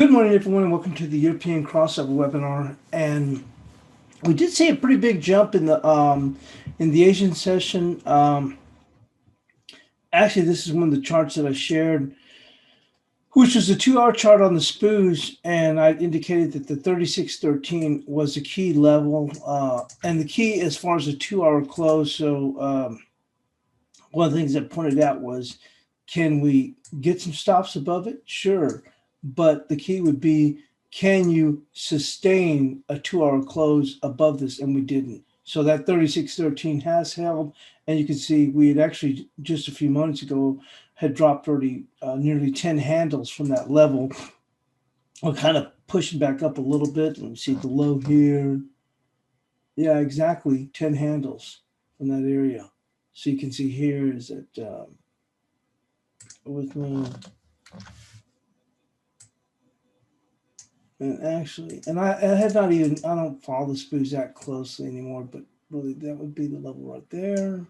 Good morning, everyone, and welcome to the European crossover webinar. And we did see a pretty big jump in the Asian session. Actually, this is one of the charts that I shared, which was a 2-hour chart on the SPOOs, and I indicated that the 3613 was the key level and the key as far as a 2-hour close. So one of the things I pointed out was, can we get some stops above it? Sure. But the key would be, can you sustain a 2-hour close above this? And we didn't. So that 3613 has held. And you can see we had actually just a few moments ago had dropped already nearly 10 handles from that level. We're kind of pushing back up a little bit. Let me see the low here. Yeah, exactly. 10 handles from that area. So you can see here is that with me. And actually, and I had not even, I don't follow the SPOOs that closely anymore, but really that would be the level right there.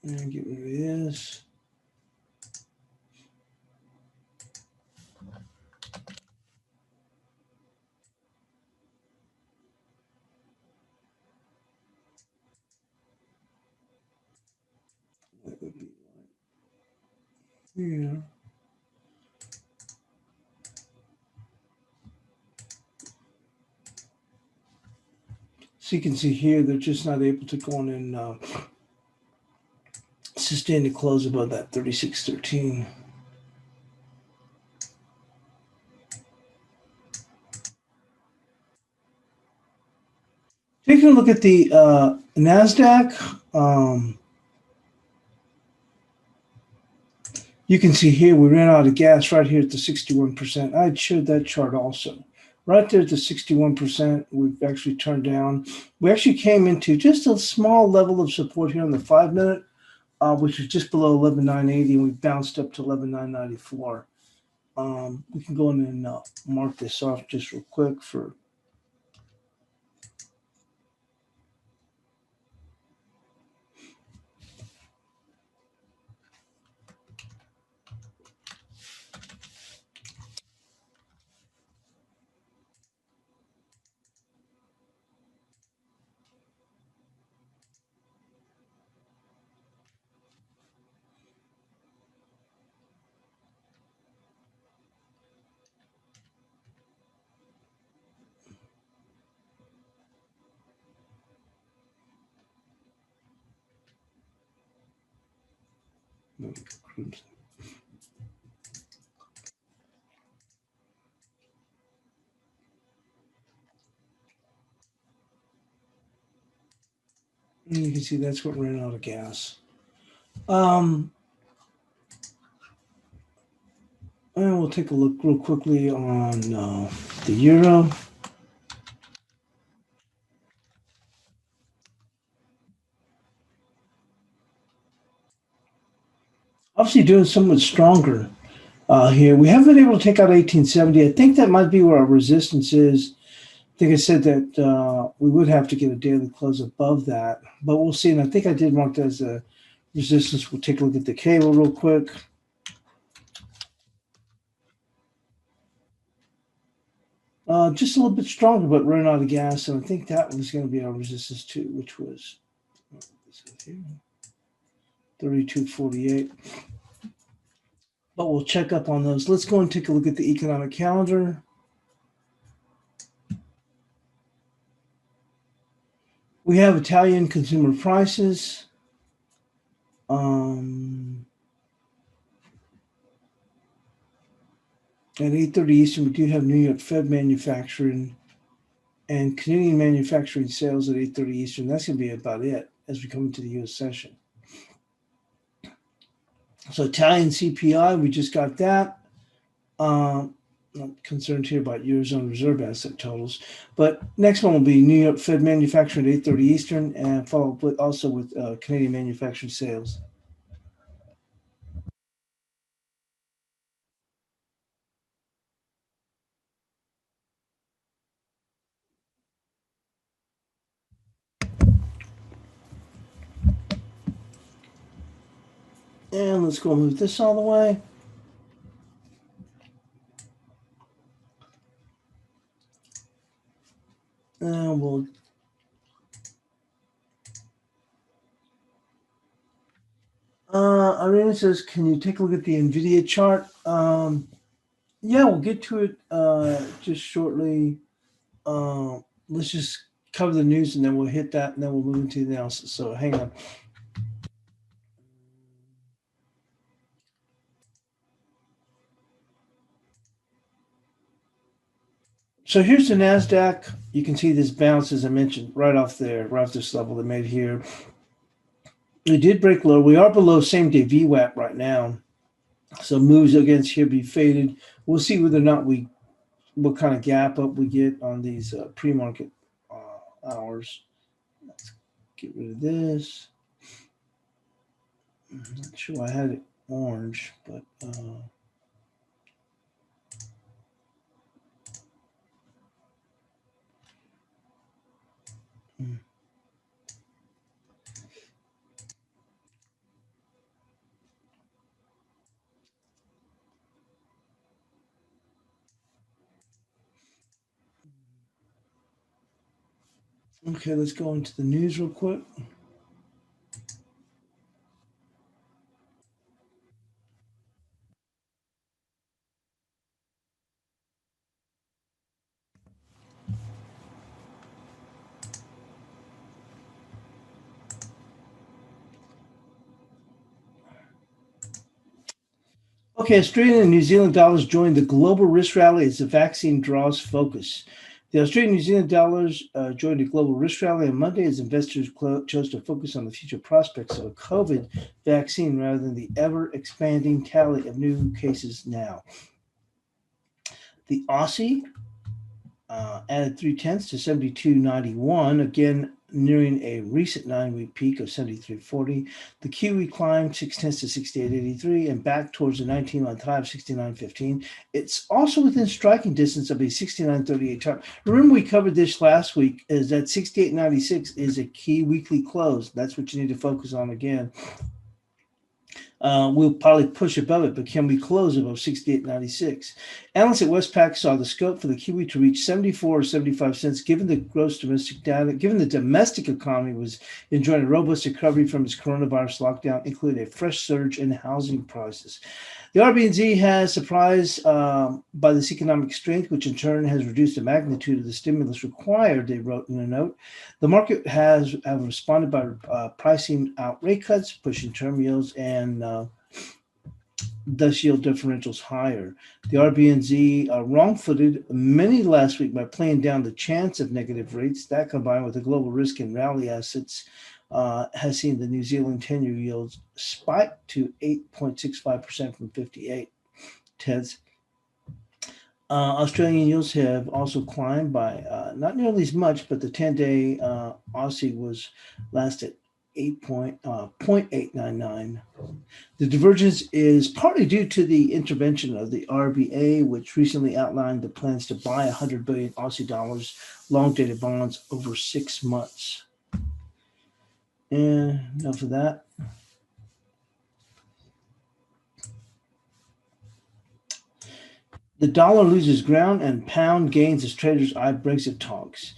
And get rid of this. That would be right here. So you can see here, they're just not able to go on and sustain the close above that 3613. Taking a look at the Nasdaq, you can see here we ran out of gas right here at the 61%. I showed that chart also. Right there at the 61%, we've actually turned down. We actually came into just a small level of support here on the 5-minute, which was just below 11,980, and we bounced up to 11,994. We can go in and mark this off just real quick for. And you can see that's what ran out of gas. And we'll take a look real quickly on the euro. Obviously doing somewhat stronger here. We haven't been able to take out 1870. I think that might be where our resistance is. I think I said that we would have to get a daily close above that, but we'll see. And I think I did mark that as a resistance. We'll take a look at the cable real quick. Just a little bit stronger, but running out of gas. And I think that was going to be our resistance too, which was 32.48. But we'll check up on those. Let's go and take a look at the economic calendar. We have Italian consumer prices. At 8:30 Eastern, we do have New York Fed manufacturing and Canadian manufacturing sales at 8:30 Eastern. That's going to be about it as we come into the U.S. session. So Italian CPI, we just got that. I'm concerned here about Eurozone reserve asset totals. But next one will be New York Fed manufacturing at 8:30 Eastern, and followed with also with Canadian manufacturing sales. And let's go move this all the way. Irina says, can you take a look at the NVIDIA chart? Yeah, we'll get to it just shortly. Let's just cover the news and then we'll hit that and then we'll move into the analysis. So hang on. So here's the Nasdaq. You can see this bounce, as I mentioned, right off there, right off this level they made here. We did break low. We are below same day VWAP right now. So moves against here be faded. We'll see whether or not what kind of gap up we get on these pre-market hours. Let's get rid of this. I'm not sure I had it orange, but okay, let's go into the news real quick. Okay, Australian and New Zealand dollars joined the global risk rally as the vaccine draws focus. The Australian and New Zealand dollars joined a global risk rally on Monday as investors chose to focus on the future prospects of a COVID vaccine rather than the ever-expanding tally of new cases now. The Aussie added 0.3 to 72.91, again nearing a recent 9-week peak of 73.40. The Kiwi climbed 0.6 to 68.83 and back towards the 19-month high of 69.15. It's also within striking distance of a 69.38 target. Remember, we covered this last week, is that 68.96 is a key weekly close. That's what you need to focus on again. We'll probably push above it, but can we close above 68.96? Analysts at Westpac saw the scope for the Kiwi to reach 74 or 75 cents, given the gross domestic data, given the domestic economy was enjoying a robust recovery from its coronavirus lockdown, including a fresh surge in housing prices. The RBNZ has surprised by this economic strength, which in turn has reduced the magnitude of the stimulus required, they wrote in a note. The market have responded by pricing out rate cuts, pushing term yields, and thus yield differentials higher. The RBNZ wrong-footed many last week by playing down the chance of negative rates. That, combined with the global risk in rally assets, has seen the New Zealand 10-year yields spike to 8.65% from 58 tenths. Australian yields have also climbed by not nearly as much, but the 10-day Aussie was last at 0.899. The divergence is partly due to the intervention of the RBA, which recently outlined the plans to buy 100 billion Aussie dollars long-dated bonds over 6 months. And enough of that. The dollar loses ground and pound gains as traders eye Brexit talks.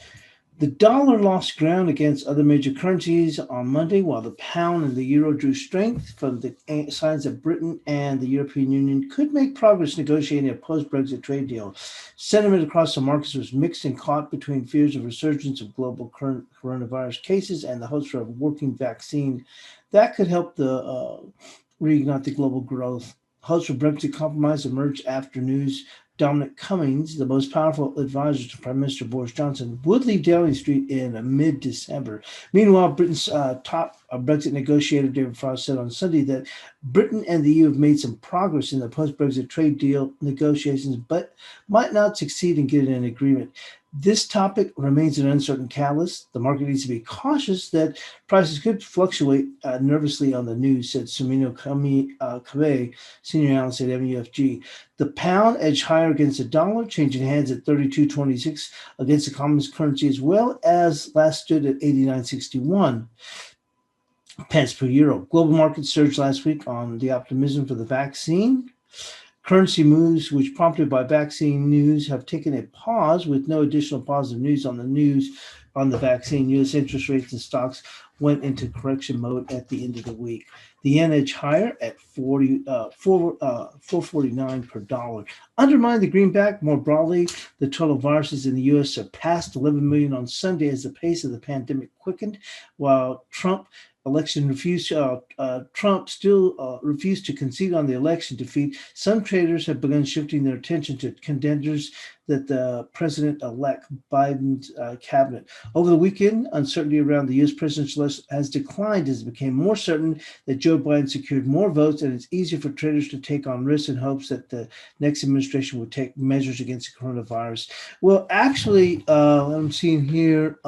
The dollar lost ground against other major currencies on Monday, while the pound and the euro drew strength from the signs that Britain and the European Union could make progress negotiating a post-Brexit trade deal. Sentiment across the markets was mixed and caught between fears of resurgence of global coronavirus cases and the hopes for a working vaccine that could help reignite the global growth. Hopes for Brexit compromise emerged after news Dominic Cummings, the most powerful advisor to Prime Minister Boris Johnson, would leave Downing Street in mid-December. Meanwhile, Britain's top Brexit negotiator David Frost said on Sunday that Britain and the EU have made some progress in the post-Brexit trade deal negotiations, but might not succeed in getting an agreement. This topic remains an uncertain catalyst. The market needs to be cautious that prices could fluctuate nervously on the news, said Sumino Kabe, senior analyst at MUFG. The pound edged higher against the dollar, changing hands at 32.26 against the common currency, as well as last stood at 89.61 pence per euro. Global markets surged last week on the optimism for the vaccine. Currency moves, which prompted by vaccine news, have taken a pause with no additional positive news on the news on the vaccine, U.S. interest rates and stocks went into correction mode at the end of the week. The yen edged higher at 449 per dollar. Undermined the greenback more broadly. The total viruses in the U.S. surpassed 11 million on Sunday as the pace of the pandemic quickened, while Trump still refused to concede on the election defeat. Some traders have begun shifting their attention to contenders that the President-elect Biden's cabinet. Over the weekend, uncertainty around the U.S. presidential election has declined as it became more certain that Joe Biden secured more votes, and it's easier for traders to take on risks in hopes that the next administration would take measures against the coronavirus. Well, actually, I'm seeing here.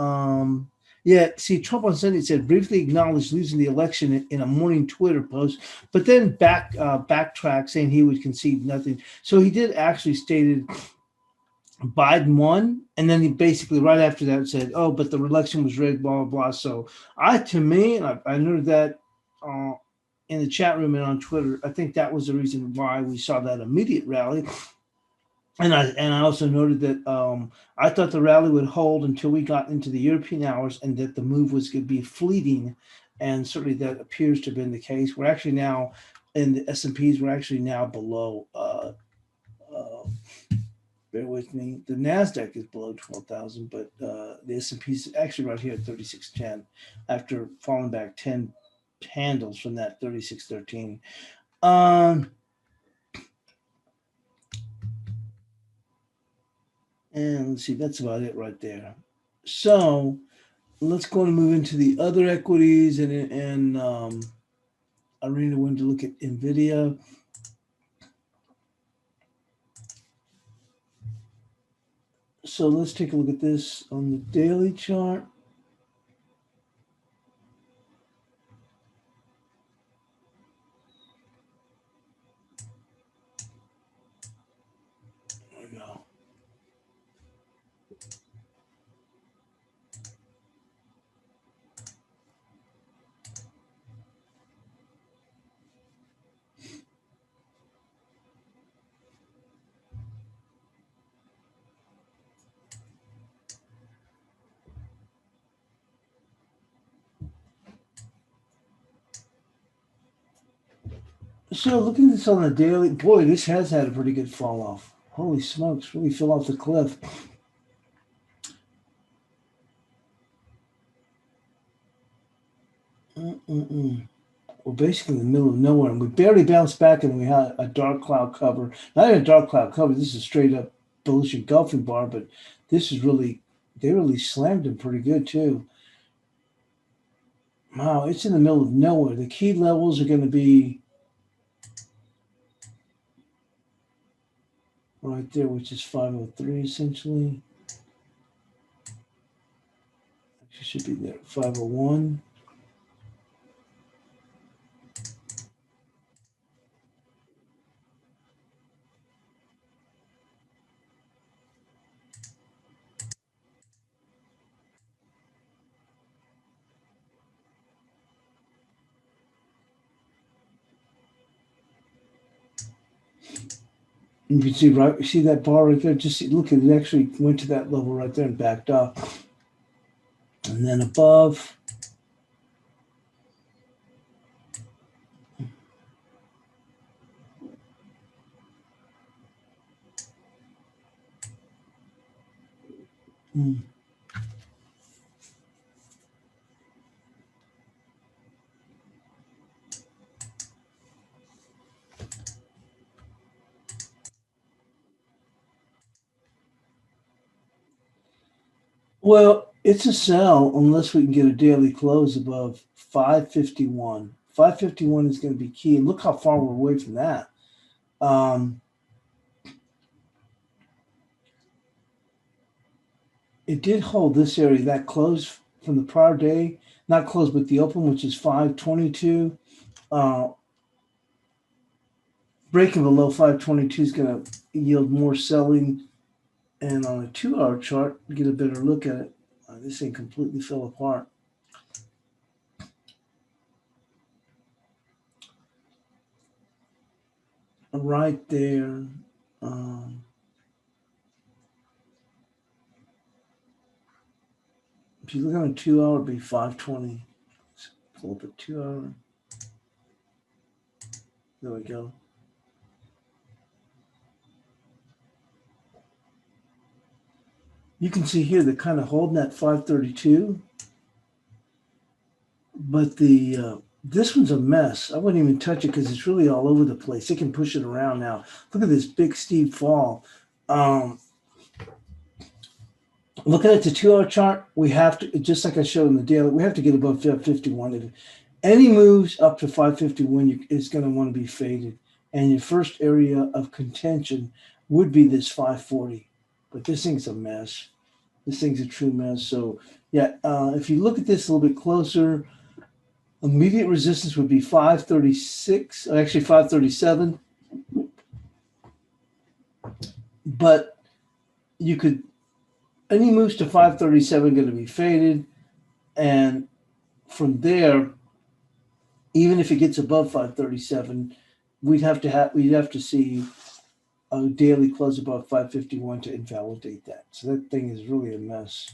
Trump on Sunday said briefly acknowledged losing the election in a morning Twitter post, but then backtracked saying he would concede nothing. So he did actually stated Biden won, and then he basically right after that said, "Oh, but the election was rigged." Blah blah blah. So I noted that in the chat room and on Twitter. I think that was the reason why we saw that immediate rally. And I also noted that I thought the rally would hold until we got into the European hours, and that the move was going to be fleeting, and certainly that appears to have been the case. We're actually now in the S&Ps. We're actually now below. Bear with me. The Nasdaq is below 12,000, but the S&P is actually right here at 3610, after falling back 10 handles from that 3613. And let's see, that's about it right there. So let's go and move into the other equities, and I really wanted to look at NVIDIA. So let's take a look at this on the daily chart. There we go. So looking at this on the daily, boy, this has had a pretty good fall off. Holy smokes, really fell off the cliff. We're basically in the middle of nowhere, and we barely bounced back, and we had a dark cloud cover. Not even a dark cloud cover. This is a straight up bullish engulfing bar, but this is they really slammed him pretty good too. Wow, it's in the middle of nowhere. The key levels are going to be right there, which is 503 essentially. Actually, should be there. 501. You can see see that bar right there. Just look at it. Actually went to that level right there and backed up, and then above. Well, it's a sell unless we can get a daily close above 551. 551 is going to be key. And look how far we're away from that. It did hold this area. That close from the prior day, not close, but the open, which is 522. Breaking below 522 is going to yield more selling. And on a 2-hour chart, get a better look at it. This thing completely fell apart. Right there. If you look on a 2 hour, it'd be 520. Let's pull up a 2 hour. There we go. You can see here they're kind of holding that 532, but the this one's a mess. I wouldn't even touch it because it's really all over the place. It can push it around now. Look at this big steep fall. Looking at the 2 hour chart, we have to, just like I showed in the daily, we have to get above 551. If any moves up to 551, it's going to want to be faded. And your first area of contention would be this 540. But this thing's a mess. This thing's a true mess. So, yeah, if you look at this a little bit closer, immediate resistance would be 536, actually 537. But you could, any moves to 537 going to be faded. And from there, even if it gets above 537, we'd have to see a daily close above 551 to invalidate that. So that thing is really a mess.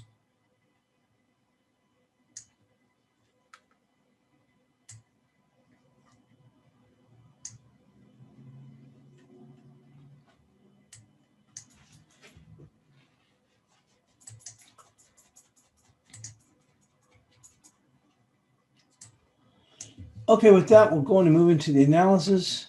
Okay, with that, we're going to move into the analysis.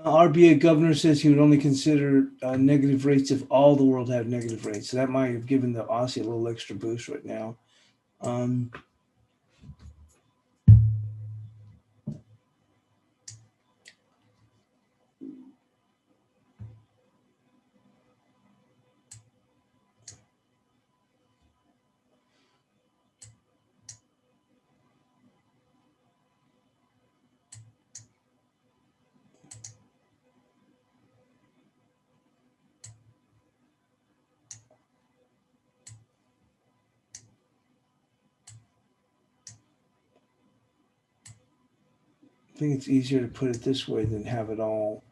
RBA governor says he would only consider negative rates if all the world had negative rates. So that might have given the Aussie a little extra boost right now. I think it's easier to put it this way than have it all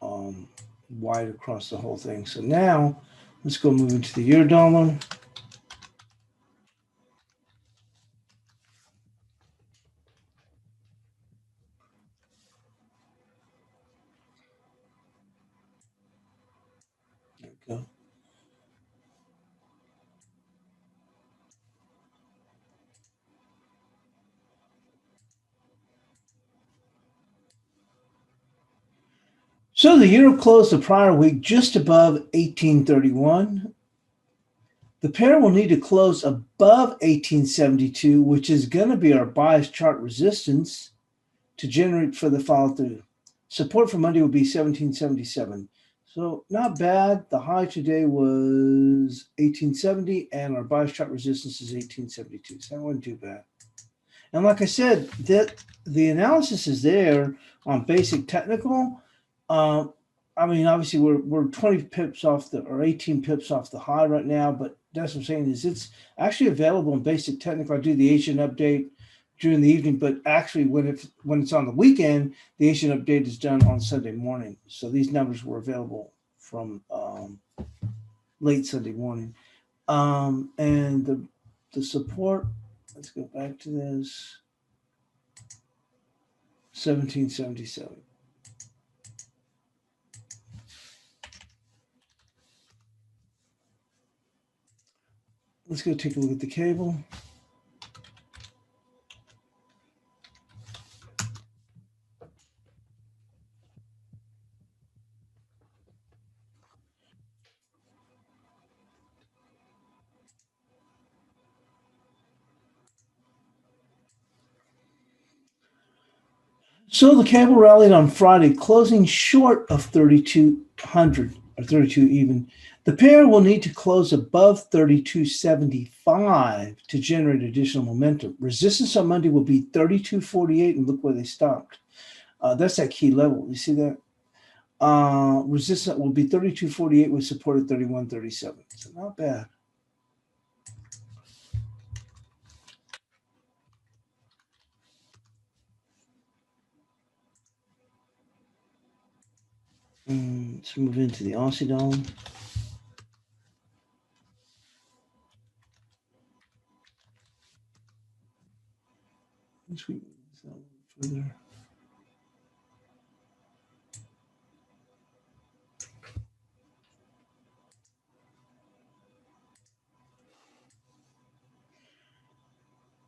wide across the whole thing. So now let's go move into the euro dollar. There we go. So the euro closed the prior week just above 1831. The pair will need to close above 1872, which is going to be our bias chart resistance to generate for the follow through. Support for Monday will be 1777. So not bad. The high today was 1870, and our bias chart resistance is 1872. So that wasn't too bad. And like I said, that the analysis is there on basic technical. I mean, obviously we're 20 pips off or 18 pips off the high right now, but that's what I'm saying is it's actually available in basic technical. I do the Asian update during the evening, but actually when it's on the weekend, the Asian update is done on Sunday morning. So these numbers were available from late Sunday morning. And the support, let's go back to this, 1777. Let's go take a look at the cable. So the cable rallied on Friday, closing short of 3,200. or 32 even. The pair will need to close above 32.75 to generate additional momentum. Resistance on Monday will be 32.48, and look where they stopped. That's that key level. You see that? Resistance will be 32.48 with support at 31.37. So not bad. Let's move into the Aussie dollar. Let's move further.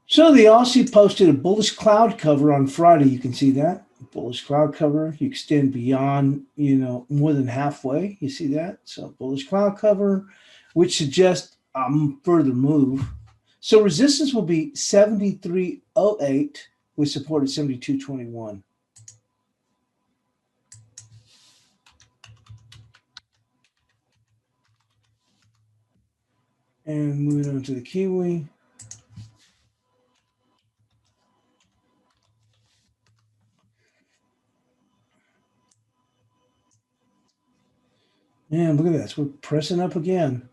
So the Aussie posted a bullish cloud cover on Friday. You can see that bullish cloud cover. You extend beyond, more than halfway. You see that? So bullish cloud cover, which suggests a further move. So resistance will be 73.08 with support at 72.21. And moving on to the Kiwi. Man, look at this. We're pressing up again.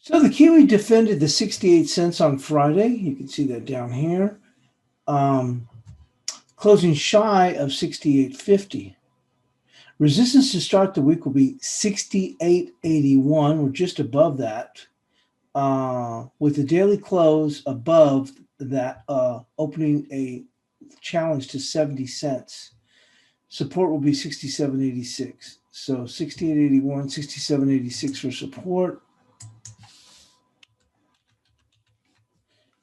So the Kiwi defended the 68 cents on Friday. You can see that down here. Closing shy of 68.50. Resistance to start the week will be 68.81. We're just above that. With the daily close above that, opening a challenge to 70 cents. Support will be 67.86. So 68.81, 67.86 for support.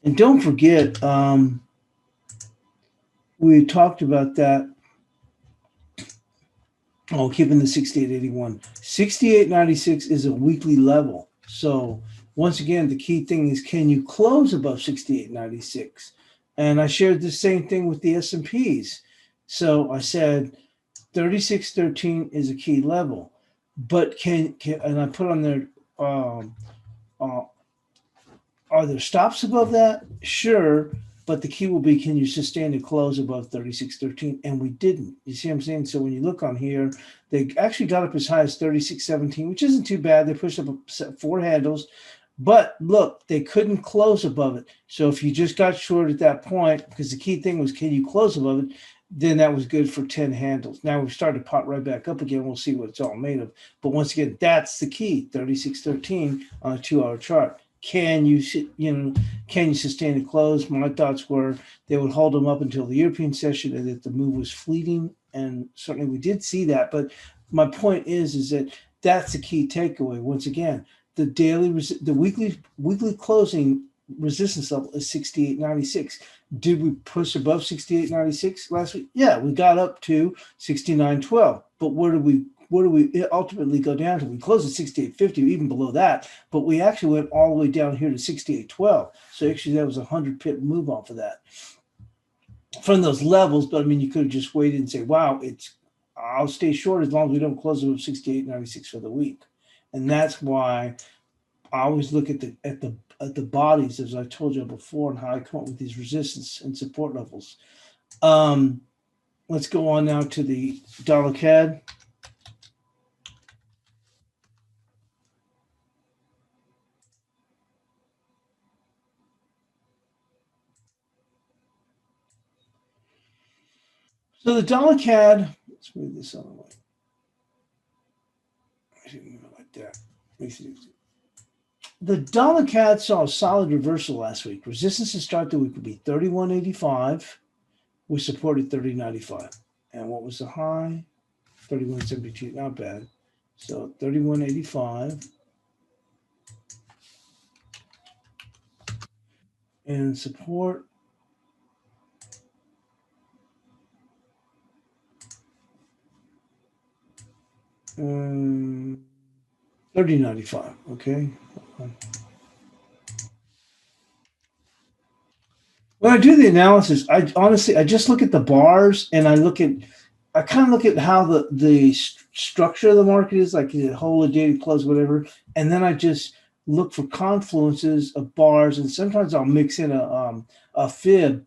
And don't forget, we talked about that. Keeping the 68.81. 68.96 is a weekly level. So once again, the key thing is, can you close above 68.96? And I shared the same thing with the S&Ps. So I said 36.13 is a key level. But can and I put on there, are there stops above that? Sure. But the key will be, can you sustain a close above 36.13? And we didn't. You see what I'm saying? So when you look on here, they actually got up as high as 36.17, which isn't too bad. They pushed up 4 handles. But look, they couldn't close above it. So if you just got short at that point, because the key thing was, can you close above it? Then that was good for 10 handles. Now we've started to pop right back up again. We'll see what it's all made of. But once again, that's the key, 36.13 on a 2-hour chart. Can you sustain a close? My thoughts were they would hold them up until the European session and that the move was fleeting. And certainly we did see that. But my point is that that's the key takeaway. Once again, the weekly closing resistance level is 68.96. Did we push above 68.96 last week? Yeah, we got up to 69.12. But where do we ultimately go down to? We closed at 68.50, even below that, but we actually went all the way down here to 68.12. So actually that was a 100-pip move off of that from those levels. But I mean, you could have just waited and say, wow, I'll stay short as long as we don't close above 68.96 for the week. And that's why I always look at the bodies, as I told you before, and how I come up with these resistance and support levels. Let's go on now to the dollar CAD. So the dollar CAD, let's move this on the way. I should move it like that. The dollar CAD saw a solid reversal last week. Resistance to start the week would be 31.85. We supported 30.95. And what was the high? 31.72. Not bad. So 31.85. And support. 30.95. Okay. When I do the analysis, I honestly, I just look at the bars and I kind of look at how the structure of the market is, like the whole, a daily close, whatever. And then I just look for confluences of bars. And sometimes I'll mix in a fib,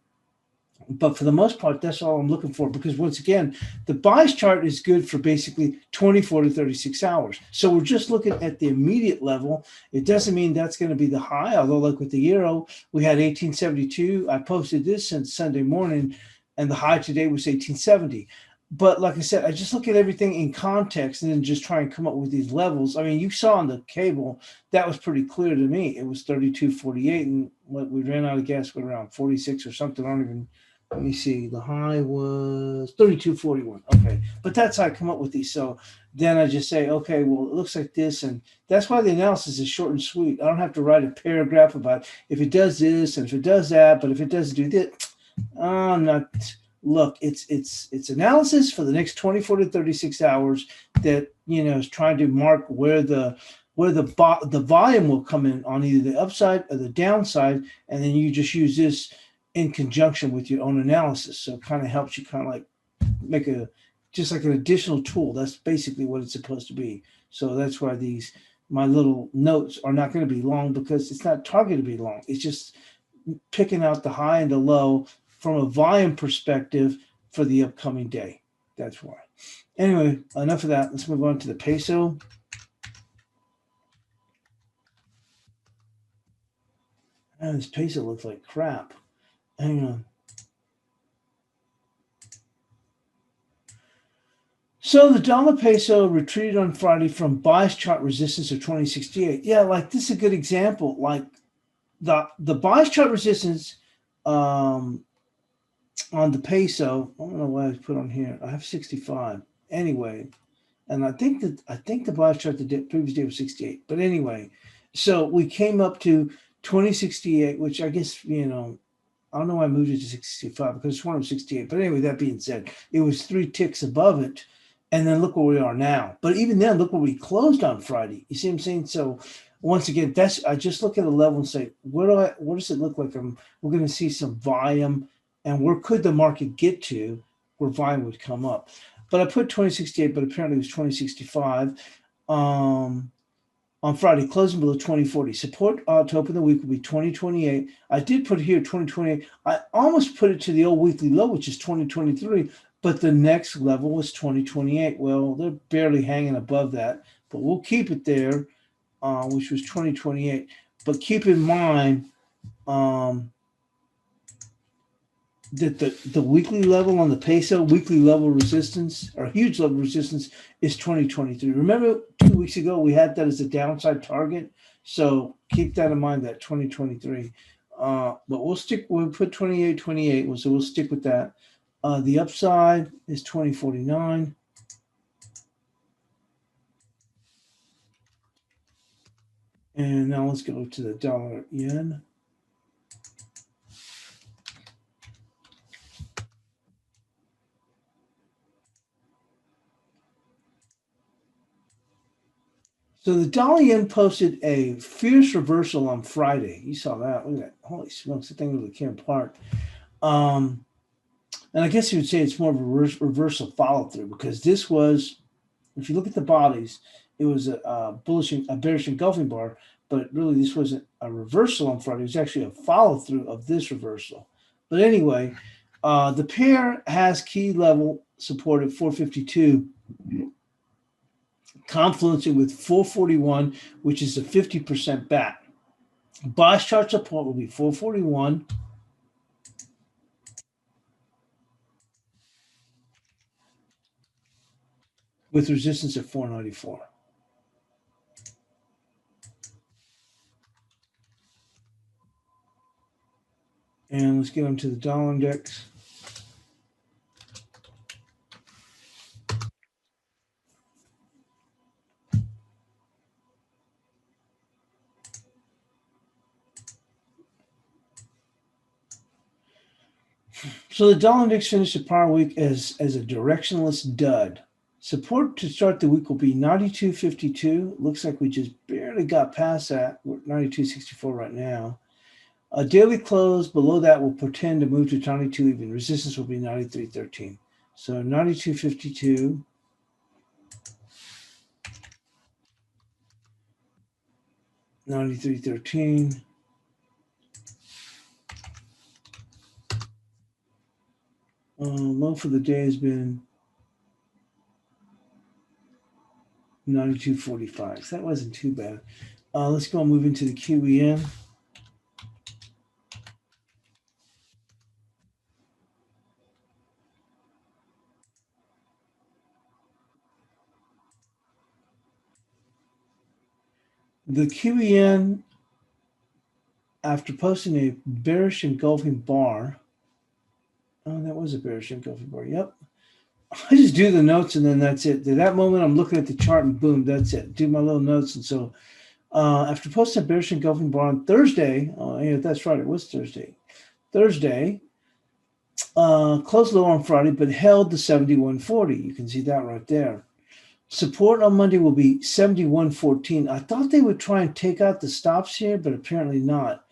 but for the most part, that's all I'm looking for, because once again, the bias chart is good for basically 24 to 36 hours. So we're just looking at the immediate level. It doesn't mean that's going to be the high, although like with the euro, we had 1872. I posted this since Sunday morning, and the high today was 1870. But like I said, I just look at everything in context and then just try and come up with these levels. I mean, you saw on the cable, that was pretty clear to me. It was 32.48, and what we ran out of gas with around 46 or something. I don't even, let me see. The high was 32.41. Okay. But that's how I come up with these. So then I just say, okay, well, it looks like this. And that's why the analysis is short and sweet. I don't have to write a paragraph about if it does this and if it does that, but if it doesn't do this, I'm not. Look, it's analysis for the next 24 to 36 hours that, is trying to mark where the volume will come in on either the upside or the downside, and then you just use this in conjunction with your own analysis. So it kind of helps you kind of like make just like an additional tool. That's basically what it's supposed to be. So that's why my little notes are not going to be long, because it's not targeted to be long. It's just picking out the high and the low from a volume perspective for the upcoming day. That's why. Anyway, enough of that. Let's move on to the peso. And this peso looks like crap. Hang on. So the dollar peso retreated on Friday from bias chart resistance of 2068. Yeah, like this is a good example. Like the bias chart resistance on the peso. I don't know why I put on here. I have 65 anyway, and I think the bias chart the previous day was 68. But anyway, so we came up to 2068, which I guess I don't know why I moved it to 65, because it's 168. But anyway, that being said, it was 3 ticks above it. And then look where we are now. But even then, look where we closed on Friday. You see what I'm saying? So once again, I just look at a level and say, what does it look like? We're going to see some volume, and where could the market get to where volume would come up? But I put 2068, but apparently it was 2065. On Friday, closing below 2040. Support to open the week will be 2028. I did put here 2028. I almost put it to the old weekly low, which is 2023, but the next level was 2028. Well, they're barely hanging above that, but we'll keep it there, which was 2028. But keep in mind that the weekly level on the peso, weekly level resistance, or huge level resistance, is 2023. Remember 2 weeks ago we had that as a downside target, so keep that in mind, that 2023. But we'll put 28, so we'll stick with that. The upside is 2049. And now let's go to the dollar yen. So the dollar yen posted a fierce reversal on Friday. You saw that. Look at that. Holy smokes, the thing really came apart. And I guess you would say it's more of a reversal follow through, because this was, if you look at the bodies, it was a bearish engulfing bar, but really this wasn't a reversal on Friday. It was actually a follow through of this reversal. But anyway, the pair has key level support at 452. Confluencing with 441, which is a 50% back. Bias chart support will be 441. With resistance at 494. And let's get onto the dollar index. So the dollar index finished the prior week as a directionless dud. Support to start the week will be 92.52. Looks like we just barely got past that. We're at 92.64 right now. A daily close below that will pretend to move to 92 even. Resistance will be 93.13. So 92.52. 93.13. Low for the day has been 92.45. So that wasn't too bad. Let's go and move into the Kiwi. The Kiwi, after posting a bearish engulfing bar. Oh, that was a bearish engulfing bar. Yep. I just do the notes and then that's it. At that moment, I'm looking at the chart and boom, that's it. Do my little notes. And so after posting a bearish engulfing bar on Thursday, yeah, that's right, it was Thursday. Closed low on Friday, but held the 71.40. You can see that right there. Support on Monday will be 71.14. I thought they would try and take out the stops here, but apparently not.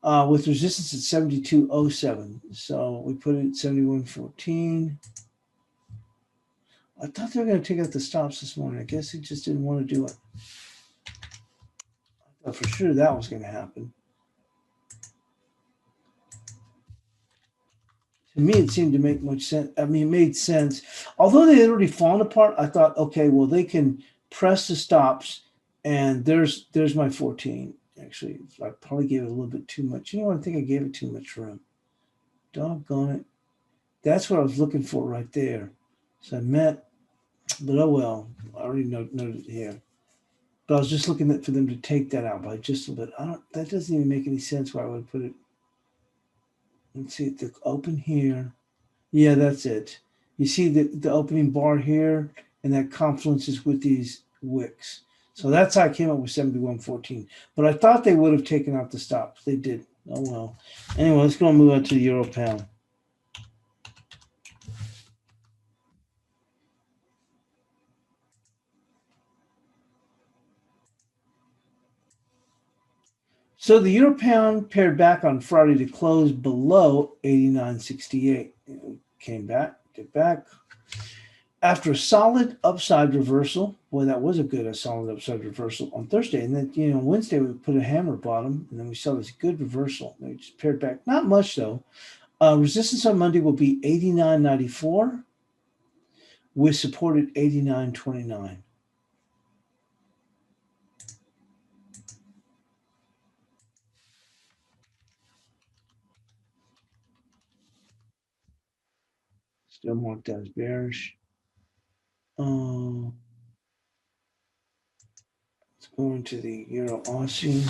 With resistance at 72.07. So we put it at 71.14. I thought they were going to take out the stops this morning. I guess they just didn't want to do it. I thought for sure that was going to happen. To me, it seemed to make much sense. I mean, it made sense. Although they had already fallen apart, I thought, okay, well, they can press the stops, and there's my 14. Actually, I probably gave it a little bit too much. You know what? I think I gave it too much room. Doggone it. That's what I was looking for right there. So I meant, but oh well. I already noted it here. But I was just looking for them to take that out by just a bit. That doesn't even make any sense why I would put it. Let's see, the open here. Yeah, that's it. You see the opening bar here, and that confluences with these wicks. So that's how I came up with 71.14. But I thought they would have taken out the stops. They did. Oh, well. Anyway, let's go and move on to the Euro Pound. So the Euro Pound paired back on Friday to close below 89.68. Came back, get back. After a solid upside reversal, boy, that was a solid upside reversal on Thursday. And then, Wednesday we put a hammer bottom, and then we saw this good reversal. They just paired back. Not much, though. Resistance on Monday will be 89.94 with support at 89.29. Still marked as bearish. Let's go into the Euro Aussie.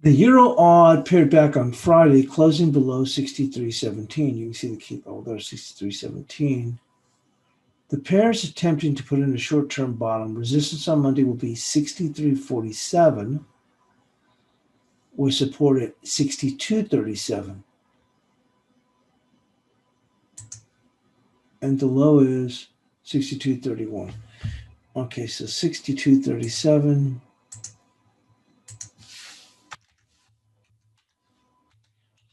The Euro odd paired back on Friday, closing below 63.17. You can see the key. Oh, there's 63.17. The pair is attempting to put in a short-term bottom. Resistance on Monday will be 63.47 with support at 62.37. And the low is 62.31. Okay, so 62.37.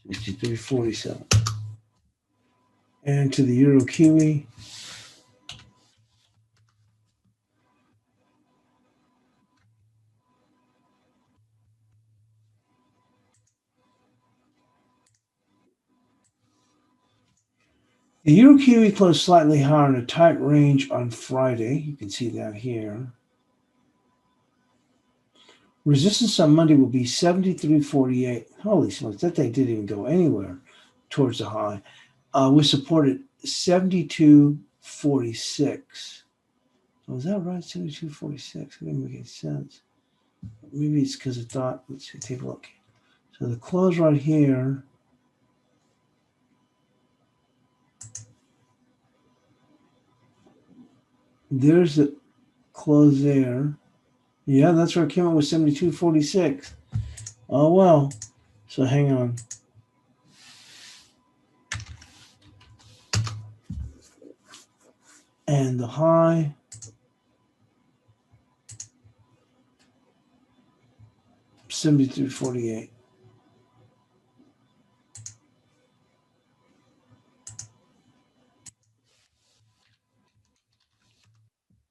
63.47. And to the Euro Kiwi. The Euro Kiwi closed slightly higher in a tight range on Friday. You can see that here. Resistance on Monday will be 73.48. Holy smokes, that thing didn't even go anywhere towards the high. With support at 72.46. So is that right? 72.46. That didn't make any sense. Maybe it's because I thought, let's see, take a look. So the close right here. There's the close there. Yeah, that's where it came up with 72.46. Oh, well. So hang on. And the high, $73.48.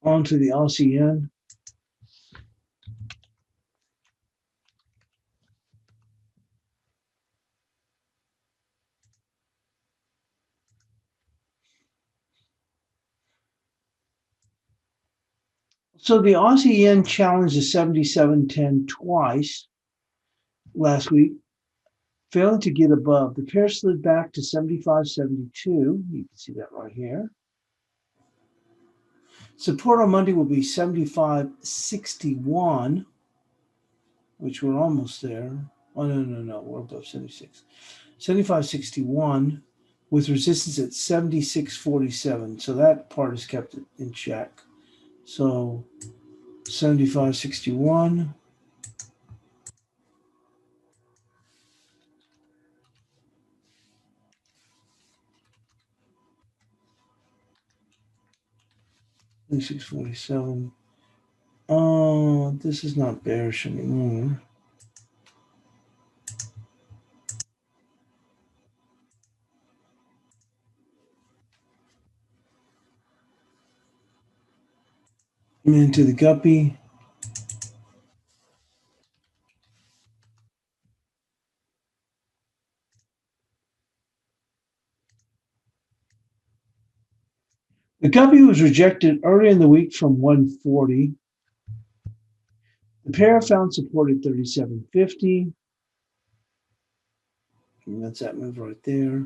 On to the Aussie yen. So the Aussie yen challenged the 77.10 twice last week, failing to get above. The pair slid back to 75.72. You can see that right here. Support on Monday will be 75.61, which we're almost there. Oh, no, we're above 76. 75.61 with resistance at 76.47. So that part is kept in check. So 75.61. $6.47. Oh, this is not bearish anymore. Into the guppy. The guppy was rejected early in the week from 140. The pair found support at 37.50. And that's that move right there,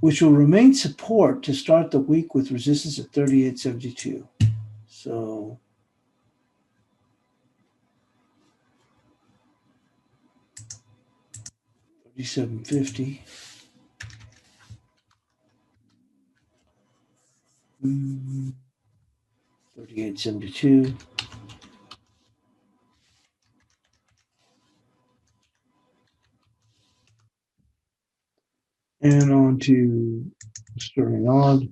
which will remain support to start the week with resistance at 38.72. So $37.50. 38.72. And on to sterling odd.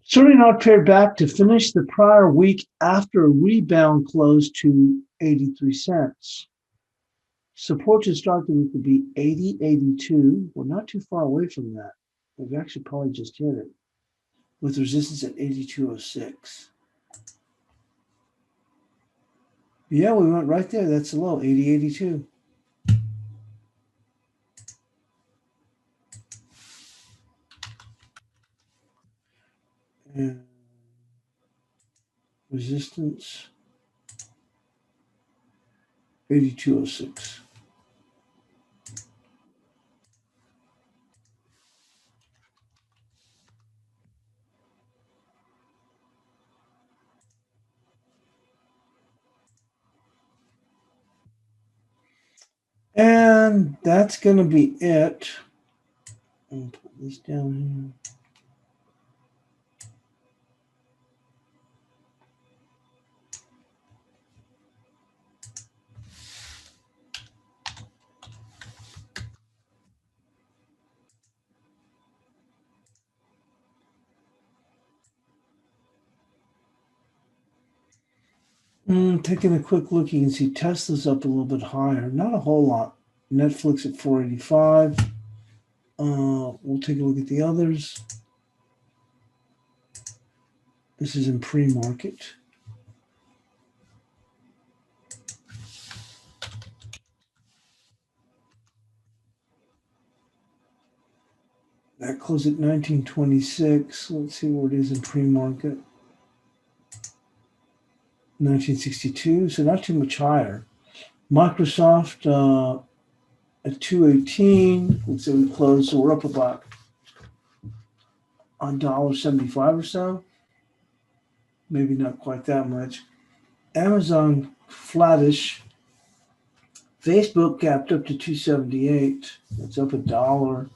Sterling odd paired back to finish the prior week after a rebound close to 83 cents. Support to start the week would be 80.82. We're not too far away from that. We've actually probably just hit it with resistance at 82.06. Yeah, we went right there. That's the low, 80.82. And resistance 82.06. And that's going to be it. I'll put this down here. Taking a quick look, you can see Tesla's up a little bit higher. Not a whole lot. Netflix at 485. We'll take a look at the others. This is in pre-market. That closed at 1926. Let's see where it is in pre-market. 1962, so not too much higher. Microsoft at 218. Let's say we closed, so we're up about $1.75 or so. Maybe not quite that much. Amazon flattish. Facebook gapped up to 278. It's up $1.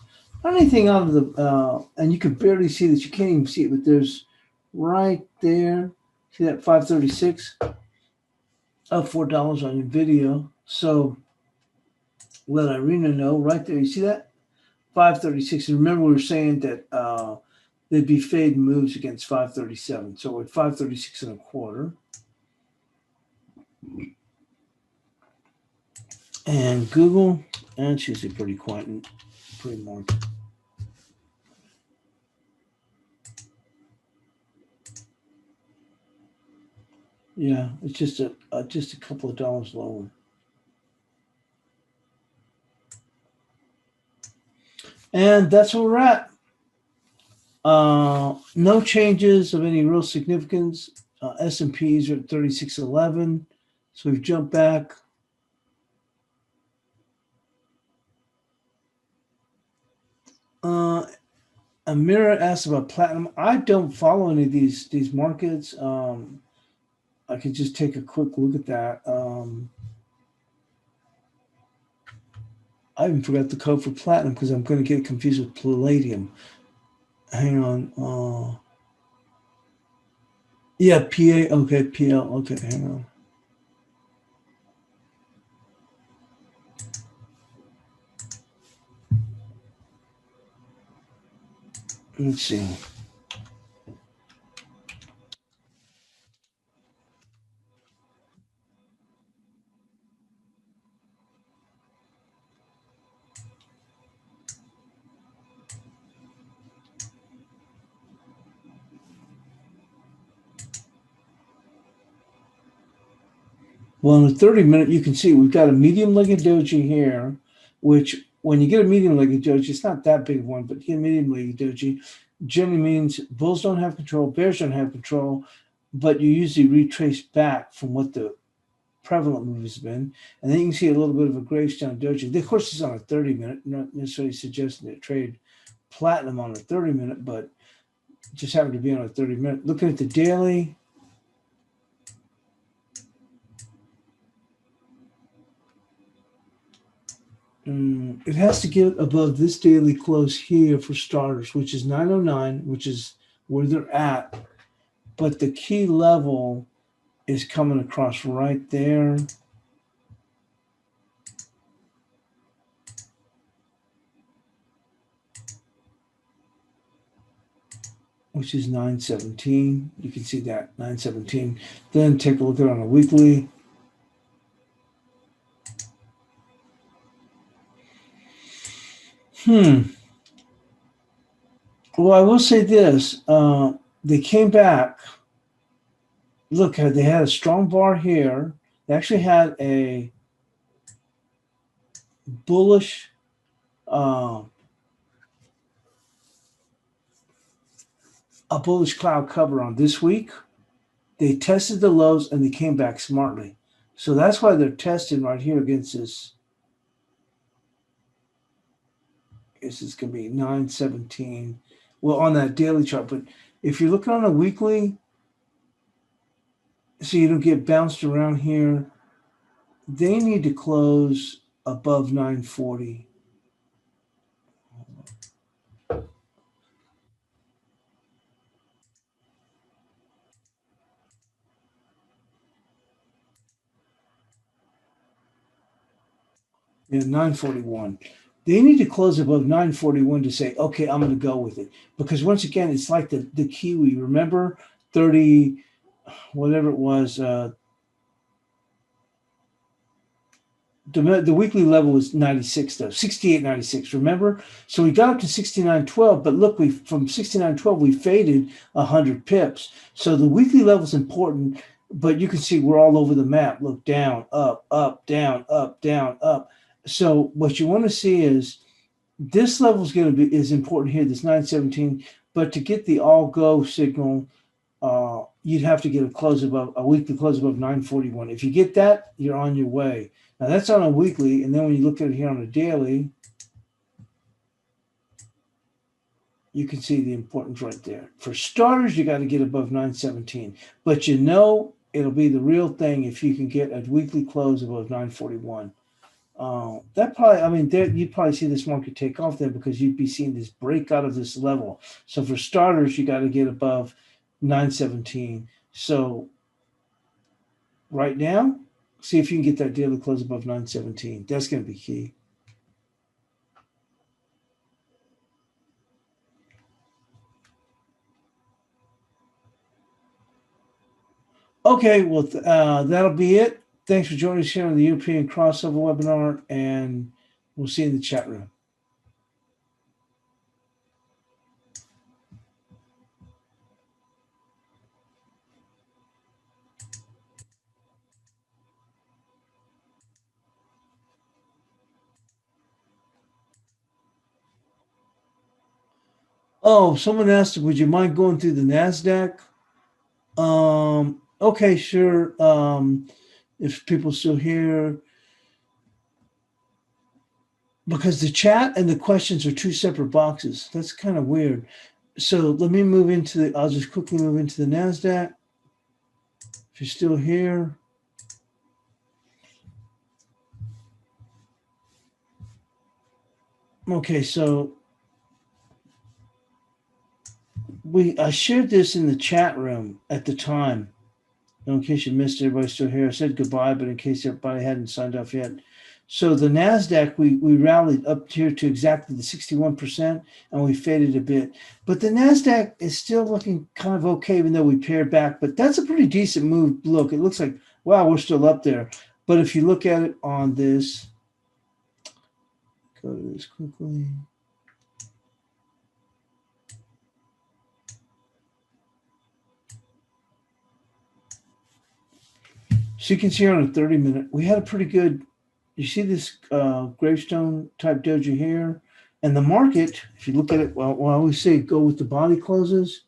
Not anything out of the and you can barely see this. You can't even see it, but there's right there. See that 536? Up $4 on Nvidia. So let Irina know right there. You see that? 536. And remember, we were saying that there'd be fade moves against 537. So we're at 536 and a quarter. And Google, and she's a pretty quiet and pretty market. Yeah, it's just a couple of dollars lower. And that's where we're at. No changes of any real significance. S&Ps are at 3611. So we've jumped back. Amira asked about platinum. I don't follow any of these markets. I could just take a quick look at that. I even forgot the code for platinum because I'm going to get confused with palladium. Hang on. Yeah, PA. Okay, PL. Okay, hang on. Let's see. Well, in the 30-minute, you can see we've got a medium-legged doji here, which when you get a medium-legged doji, it's not that big one, but you get a medium-legged doji, generally means bulls don't have control, bears don't have control, but you usually retrace back from what the prevalent move has been. And then you can see a little bit of a gravestone doji. Of course, it's on a 30-minute, not necessarily suggesting to trade platinum on a 30-minute, but just happened to be on a 30-minute. Looking at the daily, it has to get above this daily close here for starters, which is 909, which is where they're at. But the key level is coming across right there. Which is 917. You can see that, 917. Then take a look at it on a weekly. Well, I will say this. They came back. Look, they had a strong bar here. They actually had a bullish cloud cover on this week. They tested the lows and they came back smartly. So that's why they're testing right here against this. This is going to be 917. Well, on that daily chart. But if you're looking on a weekly, so you don't get bounced around here, they need to close above 940. Yeah, 941. They need to close above 941 to say, okay, I'm going to go with it. Because once again, it's like the Kiwi. Remember 30, whatever it was, the weekly level was 96 though, 68.96. Remember, so we got up to 69.12, but look, we from 69.12 we faded 100 pips. So the weekly level is important, but you can see we're all over the map. Look, down, up, down, up, down, up. So what you want to see is this level is important here, this 917. But to get the all go signal, you'd have to get a weekly close above 941. If you get that, you're on your way. Now that's on a weekly, and then when you look at it here on a daily, you can see the importance right there. For starters, you got to get above 917, but it'll be the real thing if you can get a weekly close above 941. You'd probably see this market take off there because you'd be seeing this break out of this level. So for starters, you got to get above 917. So right now, See if you can get that daily close above 917. That's going to be key. Okay, well, that'll be it. Thanks for joining us here on the European crossover webinar, and we'll see you in the chat room. Oh, someone asked, would you mind going through the Nasdaq? Okay, sure. If people still here, because the chat and the questions are two separate boxes. That's kind of weird. So let me move into the, I'll just quickly move into the Nasdaq. If you're still here. Okay, so I shared this in the chat room at the time. In case you missed it, everybody's still here. I said goodbye, but in case everybody hadn't signed off yet. So the Nasdaq, we rallied up here to exactly the 61%, and we faded a bit. But the Nasdaq is still looking kind of okay, even though we paired back. But that's a pretty decent move. Look, it looks like, wow, we're still up there. But if you look at it on this, go to this quickly. So you can see on a 30-minute, we had a pretty good, you see this gravestone type doji here? And the market, if you look at it, well, I always say go with the body closes.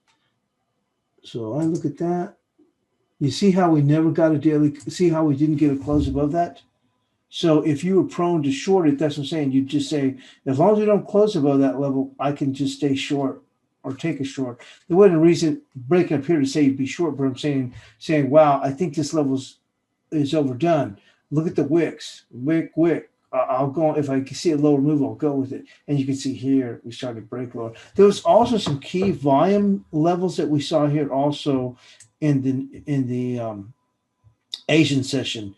So I look at that. You see how we never got a daily, see how we didn't get a close above that? So if you were prone to short it, that's what I'm saying. You just say, as long as we don't close above that level, I can just stay short or take a short. There wasn't a reason breaking up here to say you'd be short, but I'm saying, wow, I think this level's is overdone. Look at the wicks, wick. I'll go, if I can see a lower move, I'll go with it. And you can see here, we started to break lower. There was also some key volume levels that we saw here also in the Asian session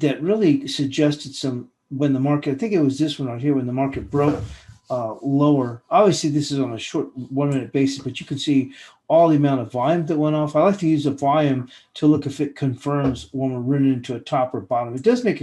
that really suggested some, when the market, I think it was this one right here, when the market broke lower. Obviously, this is on a short 1 minute basis, but you can see all the amount of volume that went off. I like to use the volume to look if it confirms when we're running into a top or bottom. It does make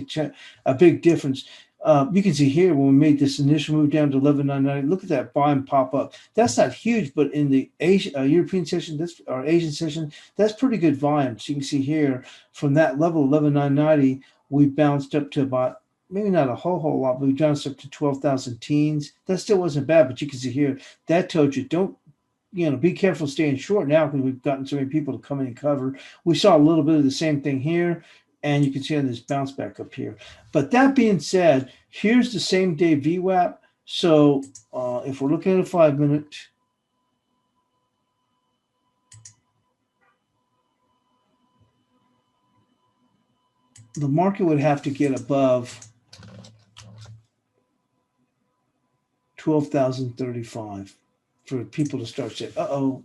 a big difference. You can see here when we made this initial move down to 11.99. Look at that volume pop up. That's not huge, but in the European session, or Asian session, that's pretty good volume. So you can see here from that level 11.990, we bounced up to about, maybe not a whole lot, but we bounced up to 12,000 teens. That still wasn't bad, but you can see here that told you don't. Be careful staying short now because we've gotten so many people to come in and cover. We saw a little bit of the same thing here, and you can see on this bounce back up here. But that being said, here's the same day VWAP. So if we're looking at a 5 minute, the market would have to get above 12,035 for people to start saying, uh-oh,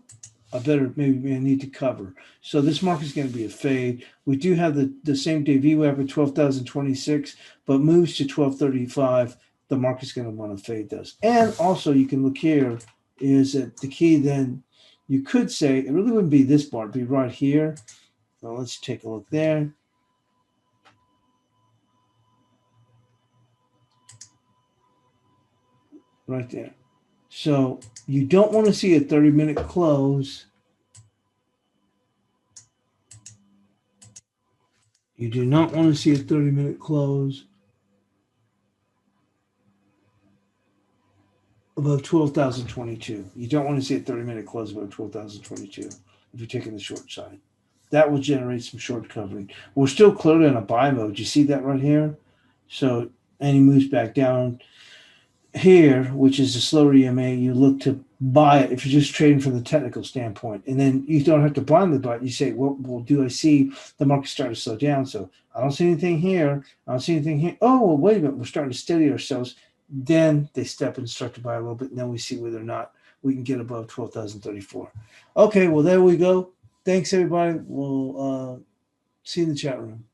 I need to cover. So this market is going to be a fade. We do have the same day VWAP at 12,026, but moves to 1235. The market's going to want to fade those. And also you can look here is that the key then, you could say, it really wouldn't be this bar, it'd be right here. Well, let's take a look there. Right there. So you don't want to see a 30-minute close. You do not want to see a 30-minute close above 12,022. You don't want to see a 30-minute close above 12,022 if you're taking the short side. That will generate some short covering. We're still clearly in a buy mode. You see that right here? So, and he moves back down here, which is a slower EMA. You look to buy it if you're just trading from the technical standpoint. And then you don't have to blindly buy it. You say, well, do I see the market starting to slow down? So I don't see anything here. I don't see anything here. Oh, well, wait a minute. We're starting to steady ourselves. Then they step and start to buy a little bit. And then we see whether or not we can get above 12,034. Okay, well, there we go. Thanks, everybody. We'll see you in the chat room.